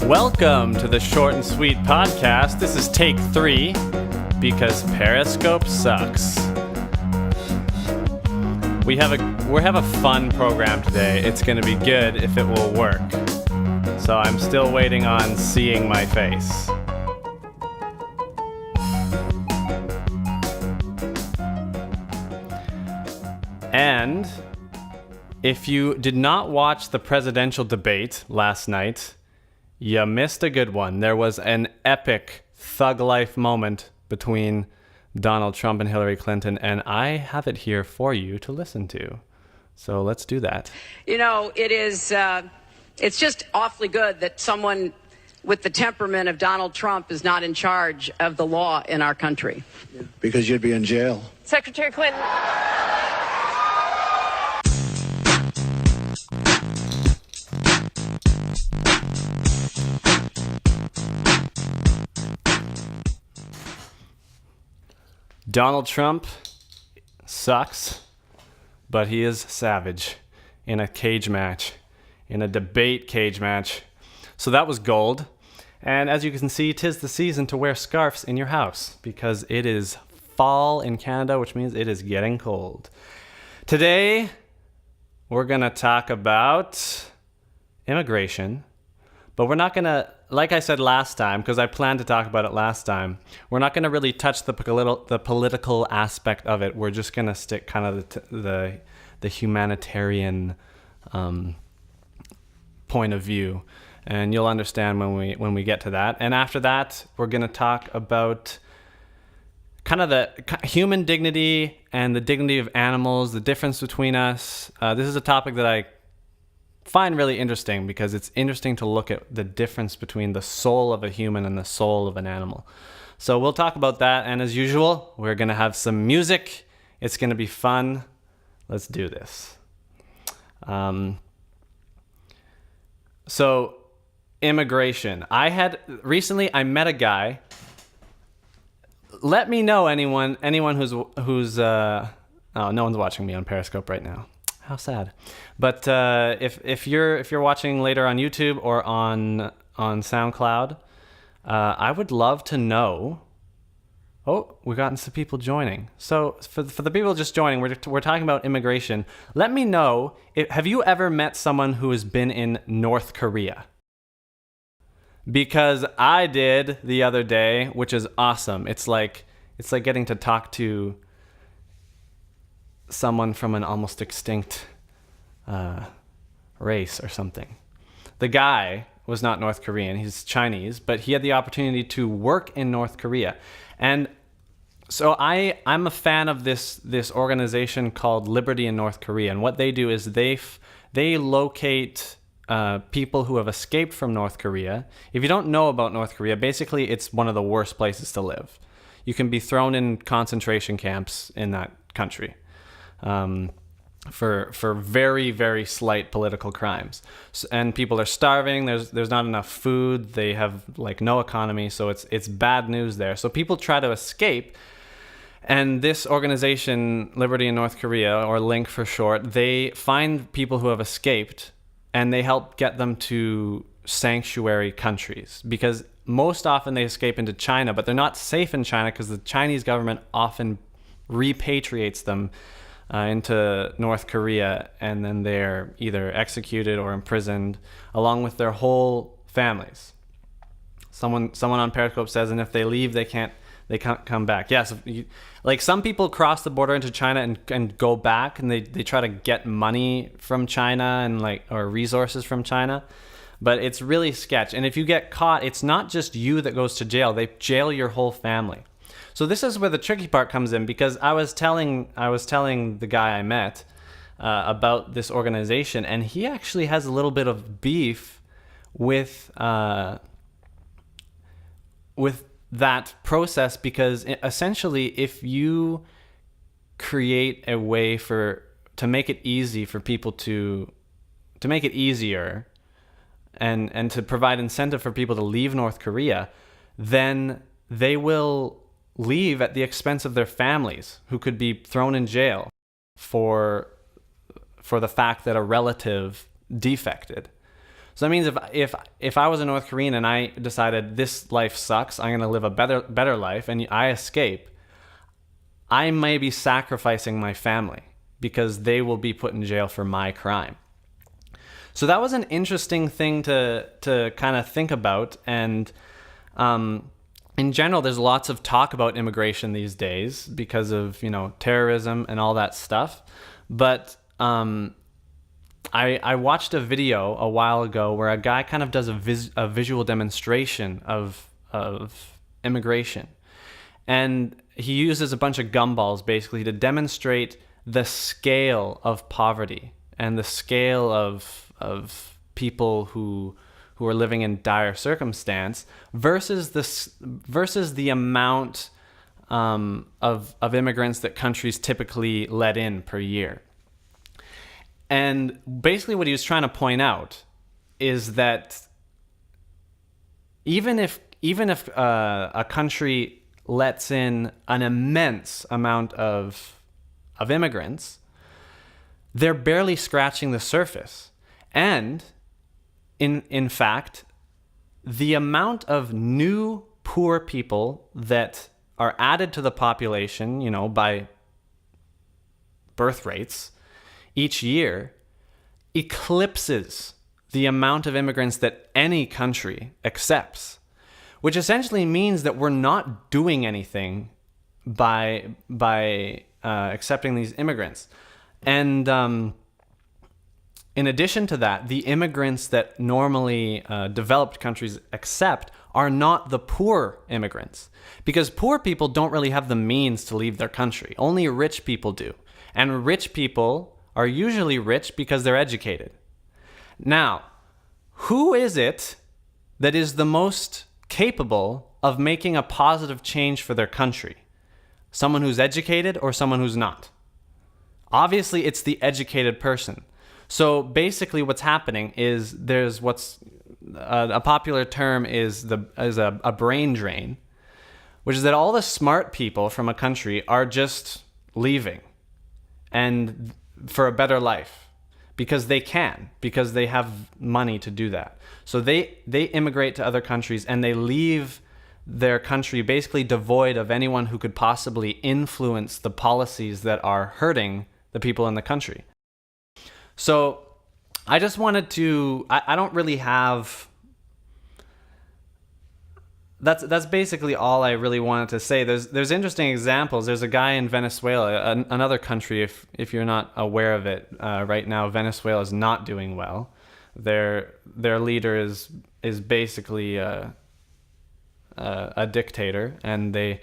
Welcome to the Short and Sweet podcast. This is take 3 because Periscope sucks. We have a fun program today. It's going to be good if it will work. So I'm still waiting on seeing my face. And if you did not watch the presidential debate last night, you missed a good one. There was an epic thug life moment between Donald Trump and Hillary Clinton, and I have it here for you to listen to. So let's do that. You know, it's just awfully good that someone with the temperament of Donald Trump is not in charge of the law in our country. Because you'd be in jail. Secretary Clinton. Donald Trump sucks, but he is savage in a cage match, in a debate cage match. So that was gold. And as you can see, 'tis the season to wear scarves in your house because it is fall in Canada, which means it is getting cold. Today, we're going to talk about immigration, but we're not going to, like I said last time, because I planned to talk about it last time, we're not going to really touch the political aspect of it. We're just going to stick kind of the humanitarian point of view, and you'll understand when we get to that. And after that, we're going to talk about kind of the human dignity and the dignity of animals, the difference between us. This is a topic that I find really interesting because it's interesting to look at the difference between the soul of a human and the soul of an animal. So we'll talk about that, and as usual, we're going to have some music. It's going to be fun. Let's do this. So immigration. Recently I met a guy. Let me know anyone who's oh, no one's watching me on Periscope right now. How sad. But if you're watching later on YouTube or on SoundCloud, I would love to know. Oh, we've gotten some people joining. So for the people just joining, we're talking about immigration. Let me know, have you ever met someone who has been in North Korea? Because I did the other day, which is awesome. It's like getting to talk to someone from an almost extinct race or something. The guy was not North Korean, he's Chinese, but he had the opportunity to work in North Korea. And so I'm a fan of this organization called Liberty in North Korea. And what they do is they locate people who have escaped from North Korea. If you don't know about North Korea, basically it's one of the worst places to live. You can be thrown in concentration camps in that country. For very, very slight political crimes. And people are starving, there's not enough food, they have like no economy, so it's bad news there. So people try to escape, and this organization, Liberty in North Korea, or LINK for short, they find people who have escaped and they help get them to sanctuary countries, because most often they escape into China, but they're not safe in China because the Chinese government often repatriates them into North Korea, and then they're either executed or imprisoned along with their whole families. Someone on Periscope says, and if they leave, they can't come back. Yes, like some people cross the border into China and go back, and they try to get money from China and or resources from China, but it's really sketch. And if you get caught, it's not just you that goes to jail; they jail your whole family. So this is where the tricky part comes in, because I was telling the guy I met about this organization, and he actually has a little bit of beef with that process, because essentially, if you create a way to make it easy for people to make it easier, and to provide incentive for people to leave North Korea, then they will leave at the expense of their families, who could be thrown in jail for the fact that a relative defected. So that means if I was a North Korean and I decided this life sucks, I'm going to live a better life, and I escape, I may be sacrificing my family because they will be put in jail for my crime. So that was an interesting thing to kind of think about. And in general, there's lots of talk about immigration these days because of, terrorism and all that stuff. But I watched a video a while ago where a guy kind of does a visual demonstration of immigration. And he uses a bunch of gumballs basically to demonstrate the scale of poverty and the scale of people who are living in dire circumstance versus the amount of immigrants that countries typically let in per year. And basically what he was trying to point out is that even if a country lets in an immense amount of immigrants, they're barely scratching the surface. And in fact, the amount of new poor people that are added to the population, by birth rates each year eclipses the amount of immigrants that any country accepts, which essentially means that we're not doing anything by accepting these immigrants. And in addition to that, the immigrants that normally developed countries accept are not the poor immigrants, because poor people don't really have the means to leave their country. Only rich people do. And rich people are usually rich because they're educated. Now, who is it that is the most capable of making a positive change for their country? Someone who's educated or someone who's not? Obviously, it's the educated person. So basically what's happening is there's what's a popular term is a brain drain, which is that all the smart people from a country are just leaving and for a better life because they have money to do that. So they immigrate to other countries and they leave their country basically devoid of anyone who could possibly influence the policies that are hurting the people in the country. So I just wanted to, I don't really have, that's basically all I really wanted to say. There's interesting examples. There's a guy in Venezuela, another country, if you're not aware of it, right now Venezuela is not doing well. Their leader is basically a dictator, and the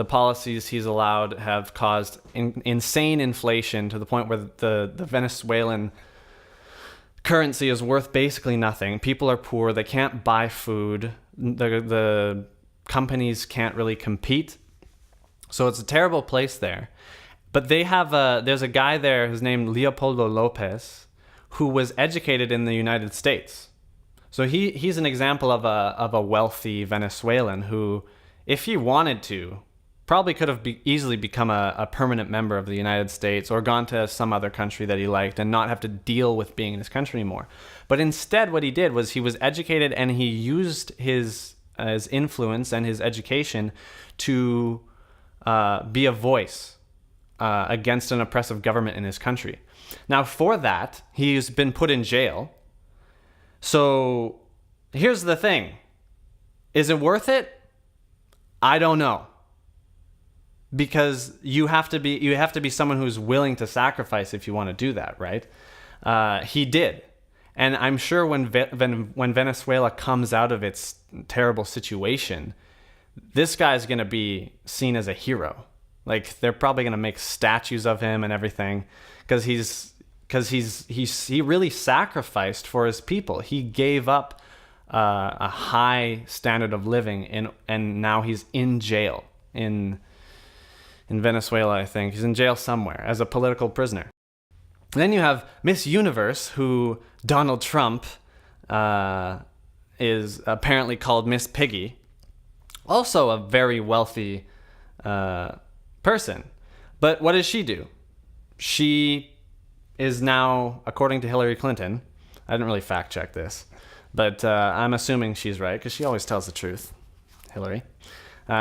policies he's allowed have caused insane inflation to the point where the Venezuelan currency is worth basically nothing. People are poor. They can't buy food. The companies can't really compete. So it's a terrible place there. But there's a guy there, his name Leopoldo Lopez, who was educated in the United States. So he's an example of a wealthy Venezuelan who, if he wanted to, probably could have easily become a permanent member of the United States or gone to some other country that he liked and not have to deal with being in his country anymore. But instead what he did was he was educated and he used his influence and his education to be a voice against an oppressive government in his country. Now for that, he's been put in jail. So here's the thing. Is it worth it? I don't know. Because you have to be someone who's willing to sacrifice if you want to do that, right? He did. And I'm sure when Venezuela comes out of its terrible situation, this guy's going to be seen as a hero. Like, they're probably going to make statues of him and everything because he really sacrificed for his people. He gave up a high standard of living, and now he's in jail in Venezuela, I think. He's in jail somewhere as a political prisoner. And then you have Miss Universe, who Donald Trump is apparently called Miss Piggy. Also a very wealthy person. But what does she do? She is now, according to Hillary Clinton, I didn't really fact check this, but I'm assuming she's right because she always tells the truth, Hillary.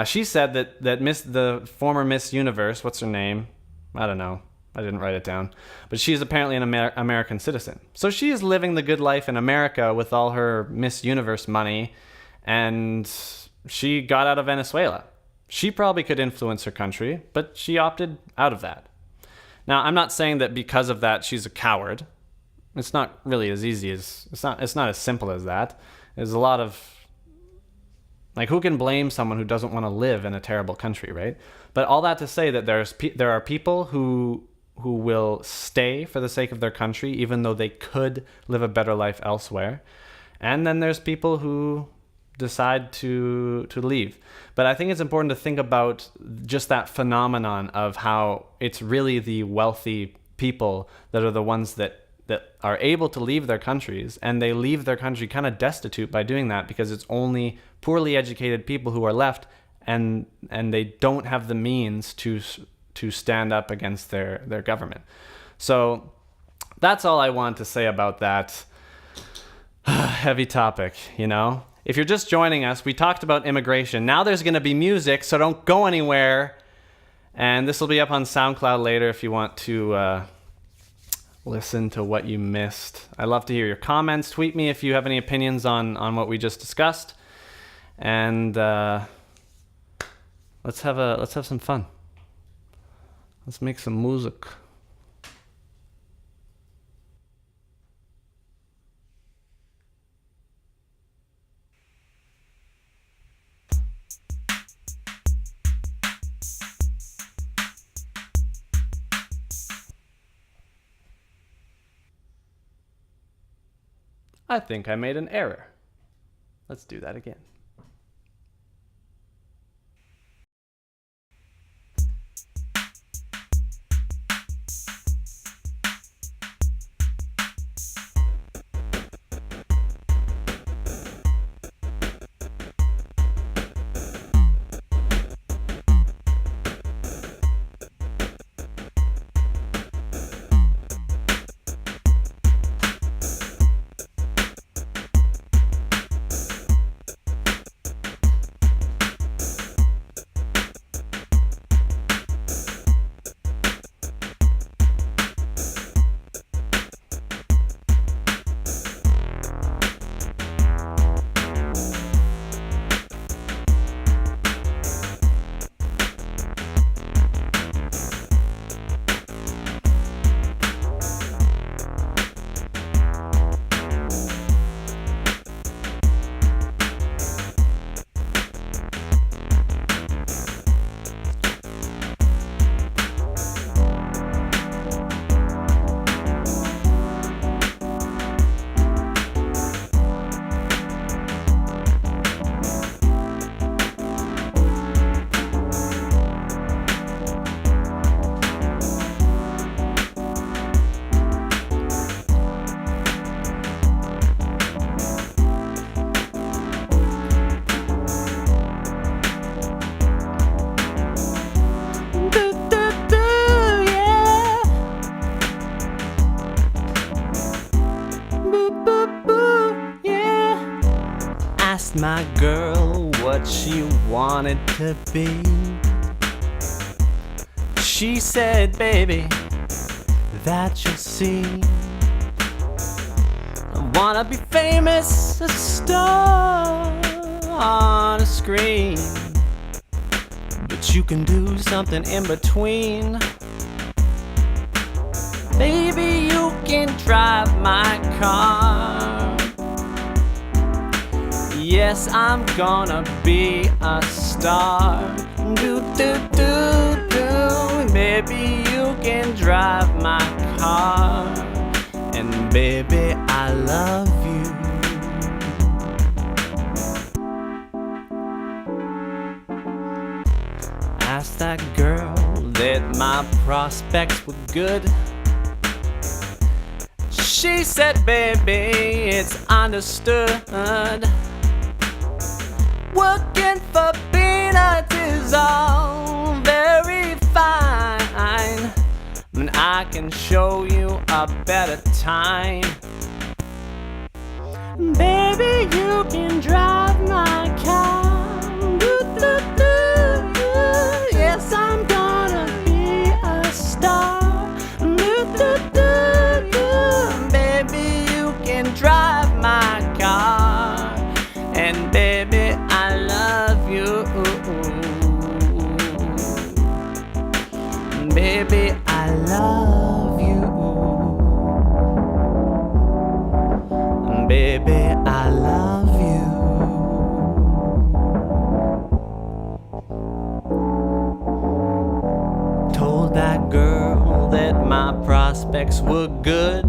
She said that the former Miss Universe, what's her name? I don't know. I didn't write it down. But she's apparently an American citizen. So she is living the good life in America with all her Miss Universe money, and she got out of Venezuela. She probably could influence her country, but she opted out of that. Now, I'm not saying that because of that she's a coward. It's not really as easy as... It's not as simple as that. There's a lot of... Like, who can blame someone who doesn't want to live in a terrible country, right? But all that to say that there are people who will stay for the sake of their country, even though they could live a better life elsewhere. And then there's people who decide to leave. But I think it's important to think about just that phenomenon of how it's really the wealthy people that are the ones that are able to leave their countries, and they leave their country kind of destitute by doing that because it's only poorly educated people who are left, and they don't have the means to stand up against their government. So that's all I want to say about that heavy topic, you know? If you're just joining us, we talked about immigration. Now there's going to be music, so don't go anywhere. And this will be up on SoundCloud later if you want to listen to what you missed. I love to hear your comments. Tweet me if you have any opinions on what we just discussed. And let's have some fun. Let's make some music. I think I made an error. Let's do that again. Asked my girl what she wanted to be. She said, baby, that you'll see, I wanna be famous, a star on a screen, but you can do something in between. Baby, you can drive my car. Yes, I'm gonna be a star. Do, do, do, do. Baby, you can drive my car. And baby, I love you. Asked that girl that my prospects were good. She said, baby, it's understood. Working for peanuts is all very fine, and I can show you a better time. Baby, you can drive my car. Yes, I'm gonna be a star. Baby, you can drive my car. And baby, I love you. Baby, I love you. Baby, I love you. Told that girl that my prospects were good.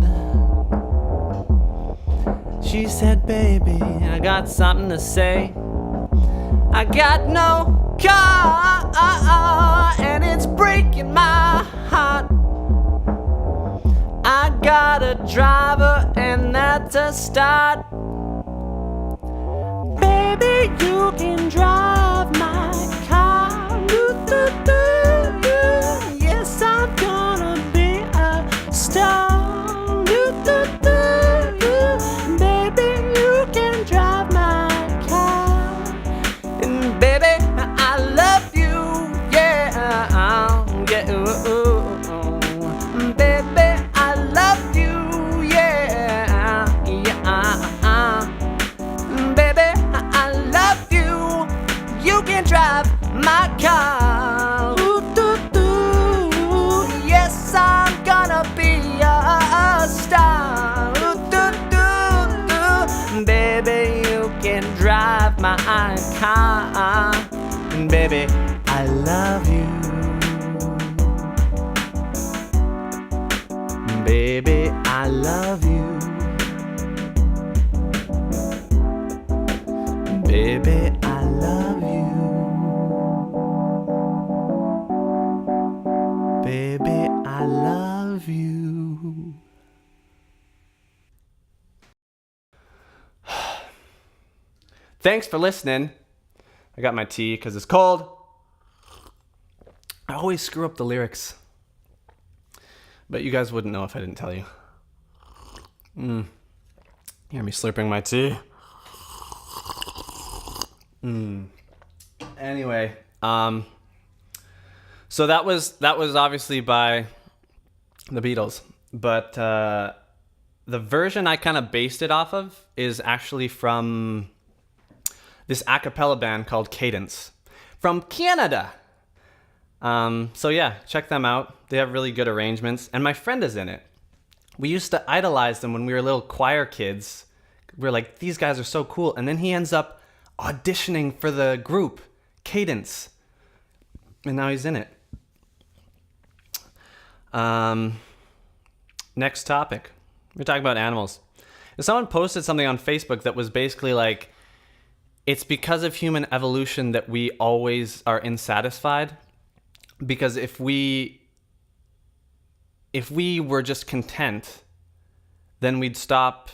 She said, baby, I got something to say. I got no car, and it's breaking my heart. I got a driver, and that's a start. Baby, you can drive my car. Yes, I'm gonna be a star. Baby, you can drive my car. And baby, I love you, yeah, yeah, baby, I love you, yeah, yeah, baby, I love you, you can drive my car. Yes, I'm gonna be a star. Baby, you can drive my car. And baby, I love you. Baby, I love you. Baby, I love you. Baby, I love you. Thanks for listening. I got my tea because it's cold. I always screw up the lyrics. But you guys wouldn't know if I didn't tell you. You hear me slurping my tea? Anyway, so that was obviously by the Beatles, but the version I kind of based it off of is actually from this a cappella band called Cadence from Canada. So yeah, check them out. They have really good arrangements, and my friend is in it. We used to idolize them when we were little choir kids. We were like, these guys are so cool. And then he ends up auditioning for the group Cadence, and now he's in it. Next topic. We're talking about animals. And someone posted something on Facebook that was basically like, it's because of human evolution that we always are unsatisfied. Because if we were just content, then we'd stop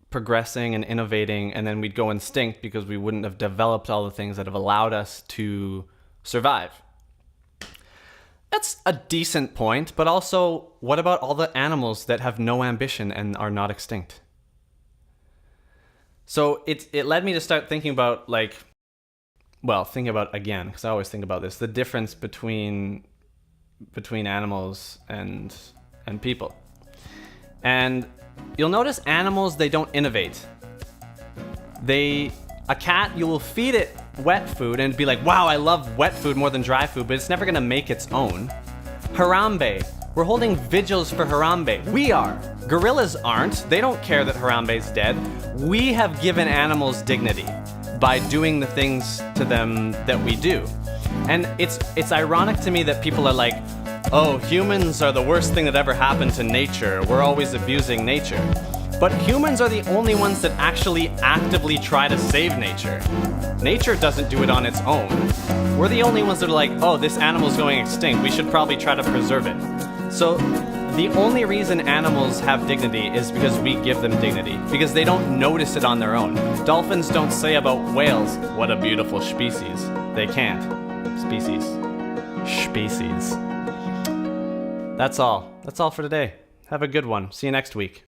progressing and innovating, and then we'd go extinct because we wouldn't have developed all the things that have allowed us to survive. That's a decent point, but also, what about all the animals that have no ambition and are not extinct? So it led me to start thinking about, thinking about again, because I always think about this, the difference between animals and people. And you'll notice animals, they don't innovate. A cat, you will feed it wet food and be like, wow, I love wet food more than dry food, but it's never gonna make its own. Harambe, we're holding vigils for Harambe. We are. Gorillas aren't. They don't care that Harambe's dead. We have given animals dignity by doing the things to them that we do. And it's ironic to me that people are like, oh, humans are the worst thing that ever happened to nature. We're always abusing nature. But humans are the only ones that actually actively try to save nature. Nature doesn't do it on its own. We're the only ones that are like, oh, this animal's going extinct. We should probably try to preserve it. So the only reason animals have dignity is because we give them dignity, because they don't notice it on their own. Dolphins don't say about whales, what a beautiful species. They can't. Species. That's all. That's all for today. Have a good one. See you next week.